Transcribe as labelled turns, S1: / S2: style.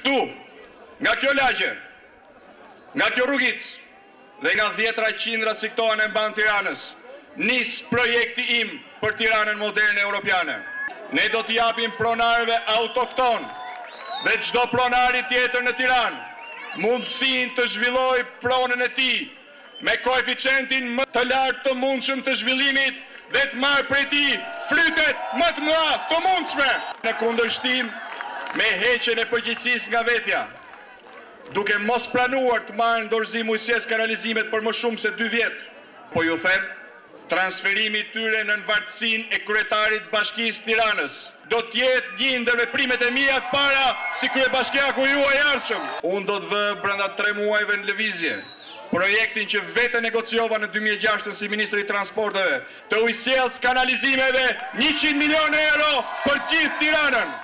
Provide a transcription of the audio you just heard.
S1: Këtu, nga kjo lagje, nga kjo rrugic dhe nga 10 qindra si këto në mban Tiranës, nis projekti im për Tiranën moderne europiane. Ne do t'i japim pronarëve autokton dhe çdo pronari tjetër në Tiranë mundësinë të zhvillojë pronën e tij me koeficientin më të lartë të mundshëm të zhvillimit dhe të marrë prej tij flytet më të mëdha të mundshme në kundërshtim me heqjen e përgjegjësisë nga vetja, duke mos planuar të marrë në dorëzim ujësjes kanalizimet për më shumë se 2 vjet. Po ju them, transferimi i tyre në vartësinë e kryetarit Bashkisë Tiranës do të jetë një ndër veprimet e mia të para si kryebashkiaku juaj i ardhshëm. Unë do të vë brenda 3 muajve në lëvizje projektin që vetë negociova në 2006 si ministri i transporteve të ujësjelës kanalizimeve 100 milion euro për gjithë Tiranën.